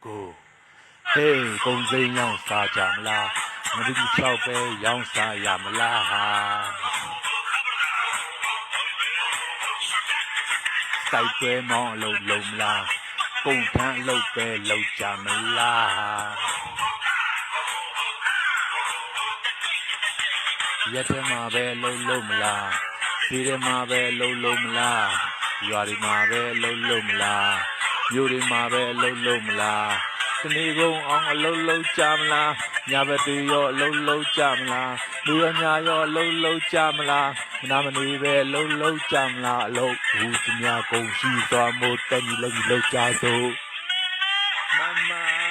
ကိုဟေးကုံစိမ်းရောင်းစားကြမလားငါတို့ဒီ၆ပဲရောင်းစားရမလားဟာစိုက်ပွဲမောင်းအလုပ်လုံးမလားကုန်ထမ်းအလုပ်ပဲလုပ်ကြမလားရက်ထဲမှာပဲလုံးမလားဒီထဲမှာပဲလုံးမလားရွာတွေမှာပဲလုံးမလားမြို့တွေမှာပဲလုံးမလားတနေ့ကုန်အောင်အလုံးကြမလားညဘက်တွေရောအလုံးကြမလားလူရညာရောအလုံးကြမလားမနာမနေပဲလုံးကြမလားအလုံးဘူးသူများကုန်ရှိသွားမို့တက်ညီလုံးကြစို့မမ